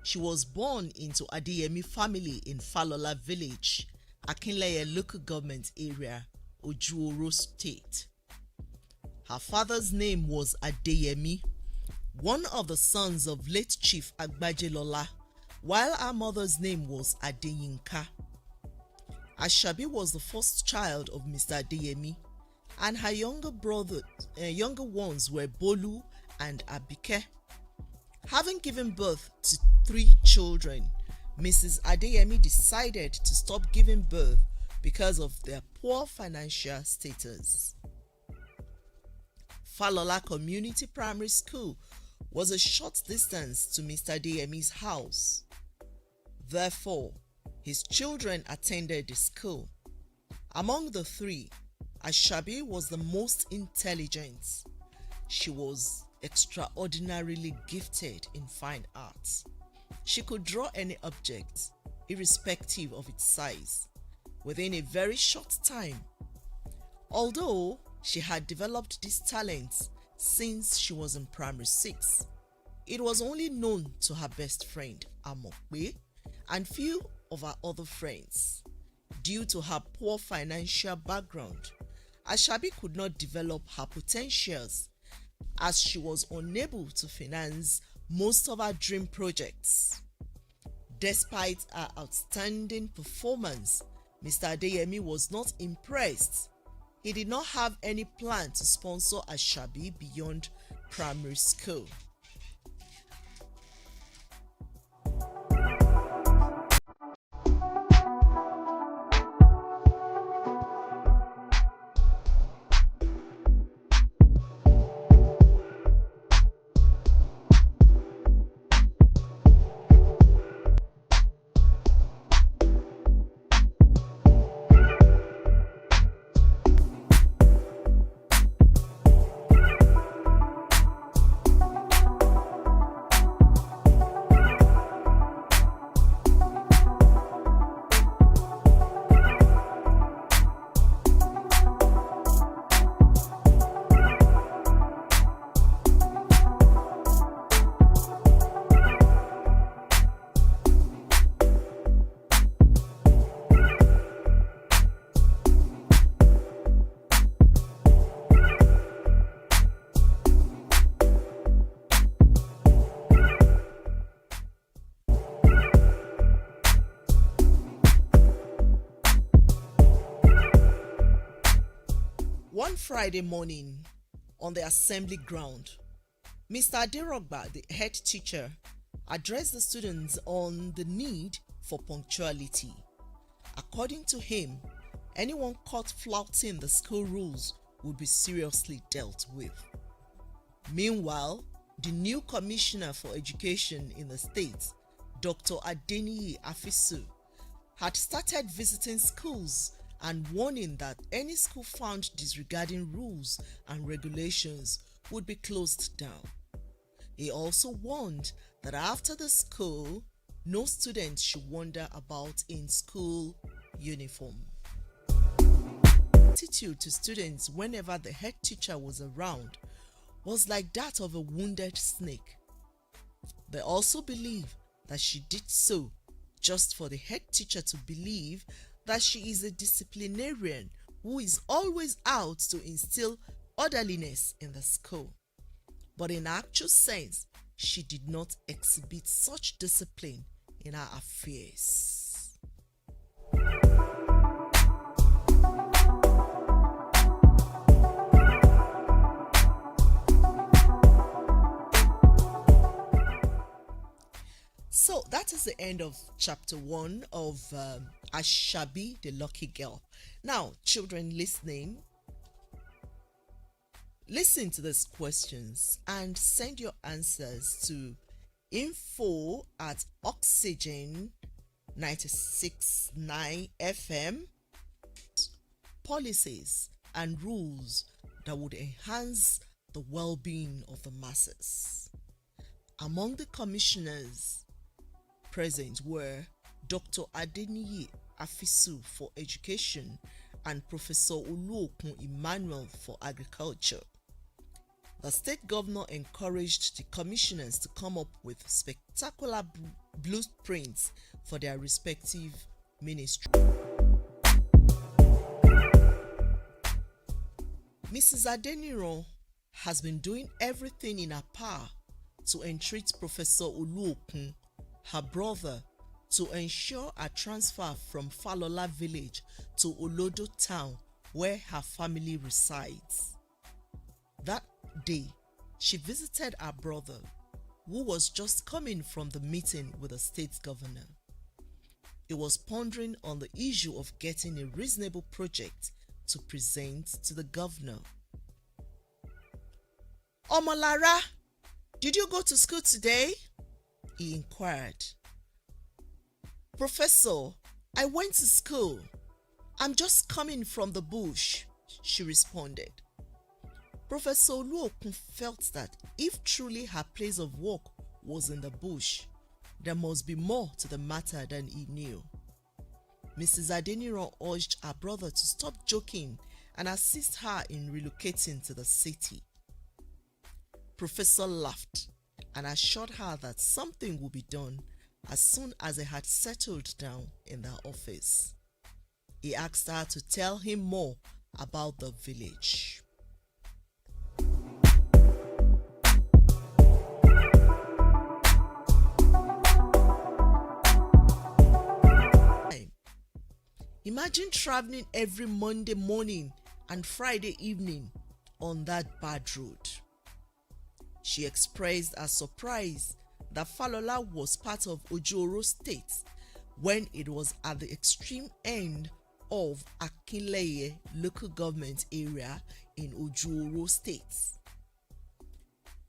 She was born into Adeyemi family in Falola village, Akinleye local government area, Ojuoro state. Her father's name was Adeyemi, one of the sons of late Chief Agbajelola, while her mother's name was Adeyinka. Ashabi was the first child of Mr. Adeyemi, and her younger ones were Bolu and Abike. Having given birth to 3 children, Mrs. Adeyemi decided to stop giving birth because of their poor financial status. Falola Community Primary School was a short distance to Mr. Adeyemi's house. Therefore, his children attended the school. Among the 3, Ashabi was the most intelligent. She was extraordinarily gifted in fine arts. She could draw any object, irrespective of its size, within a very short time. Although she had developed these talents since she was in primary 6, it was only known to her best friend, Amokwe, and few of her other friends. Due to her poor financial background, Ashabi could not develop her potentials as she was unable to finance most of her dream projects. Despite her outstanding performance, Mr. Adeyemi was not impressed. He did not have any plan to sponsor Ashabi beyond primary school. One Friday morning on the assembly ground, Mr. Aderogba, the head teacher, addressed the students on the need for punctuality. According to him, anyone caught flouting the school rules would be seriously dealt with. Meanwhile, the new commissioner for education in the state, Dr. Adeniyi Afisu, had started visiting schools and warning that any school found disregarding rules and regulations would be closed down. He also warned that after the school, no student should wander about in school uniform. Attitude to students whenever the head teacher was around was like that of a wounded snake. They also believe that she did so just for the head teacher to believe that she is a disciplinarian who is always out to instill orderliness in the school. But in actual sense, she did not exhibit such discipline in her affairs. So that is the end of chapter 1 of Ashabi, the lucky girl. Now, children listening, listen to these questions and send your answers to info@oxygen 96.9 FM. Policies and rules that would enhance the well-being of the masses. Among the commissioners present were Dr. Adeniyi Afisu for Education and Professor Oluokun Emmanuel for Agriculture. The state governor encouraged the commissioners to come up with spectacular blueprints for their respective ministry. Mrs. Adeniran has been doing everything in her power to entreat Professor Oluokun, her brother, to ensure a transfer from Falola village to Olodo town where her family resides. That day, she visited her brother, who was just coming from the meeting with the state governor. He was pondering on the issue of getting a reasonable project to present to the governor. Omolara, did you go to school today? He inquired. Professor, I went to school. I'm just coming from the bush, she responded. Professor Oluokun felt that if truly her place of work was in the bush, there must be more to the matter than he knew. Mrs. Adeniran urged her brother to stop joking and assist her in relocating to the city. Professor laughed and assured her that something would be done as soon as they had settled down in their office. He asked her to tell him more about the village. Imagine traveling every Monday morning and Friday evening on that bad road. She expressed her surprise that Falola was part of Ojuoro State when it was at the extreme end of Akinleye local government area in Ojuoro State.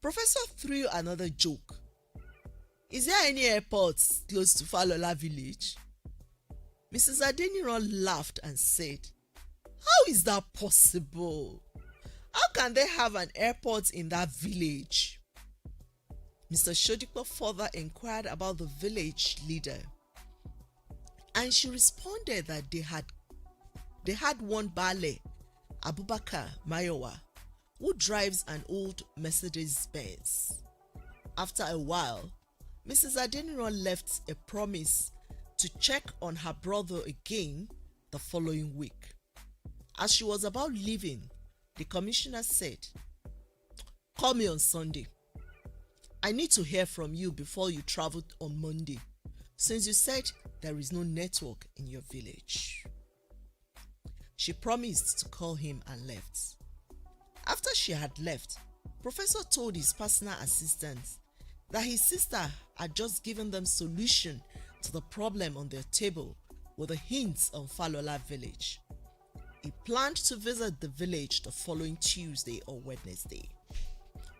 Professor threw another joke. Is there any airport close to Falola village? Mrs. Adeniran laughed and said, How is that possible? How can they have an airport in that village? Mr. Sodipo further inquired about the village leader, and she responded that they had one Bale, Abubakar Mayowa, who drives an old Mercedes-Benz. After a while, Mrs. Adeniran left a promise to check on her brother again the following week. As she was about leaving, the commissioner said, Call me on Sunday. I need to hear from you before you travel on Monday, since you said there is no network in your village. She promised to call him and left. After she had left, Professor told his personal assistant that his sister had just given them solution to the problem on their table with a hint on Falola village. He planned to visit the village the following Tuesday or Wednesday.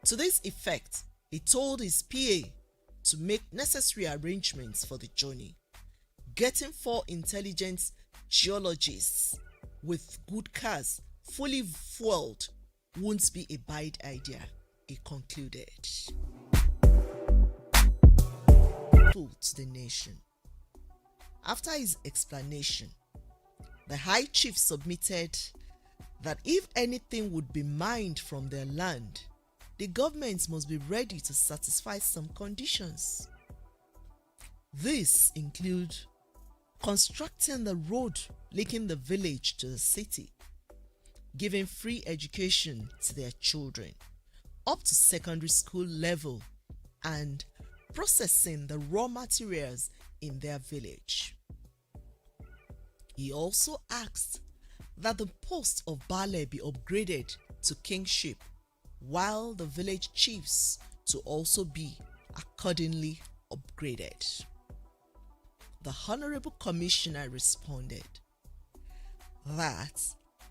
To this effect, he told his PA to make necessary arrangements for the journey. Getting 4 intelligent geologists with good cars fully fueled won't be a bad idea, he concluded. To the nation. After his explanation, the High Chief submitted that if anything would be mined from their land, the government must be ready to satisfy some conditions. These include constructing the road linking the village to the city, giving free education to their children up to secondary school level, and processing the raw materials in their village. He also asked that the post of Bale be upgraded to kingship, while the village chiefs to also be accordingly upgraded. The Honorable Commissioner responded that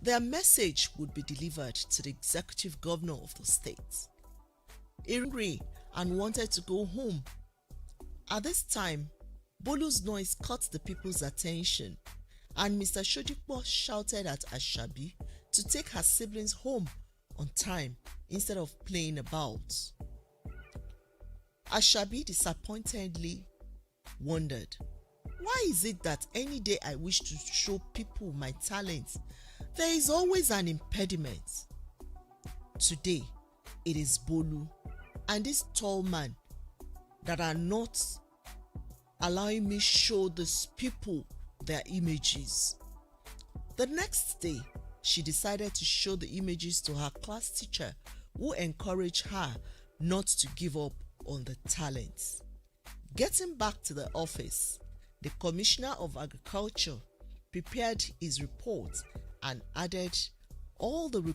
their message would be delivered to the executive governor of the state. He agreed and wanted to go home. At this time, Bolu's noise caught the people's attention, and Mr. Sodipo shouted at Ashabi to take her siblings home on time instead of playing about. Ashabi disappointedly wondered, why is it that any day I wish to show people my talent, there is always an impediment? Today, it is Bolu and this tall man that are not allowing me show these people their images. The next day, she decided to show the images to her class teacher, who encouraged her not to give up on the talents. Getting back to the office, the Commissioner of Agriculture prepared his report and added all the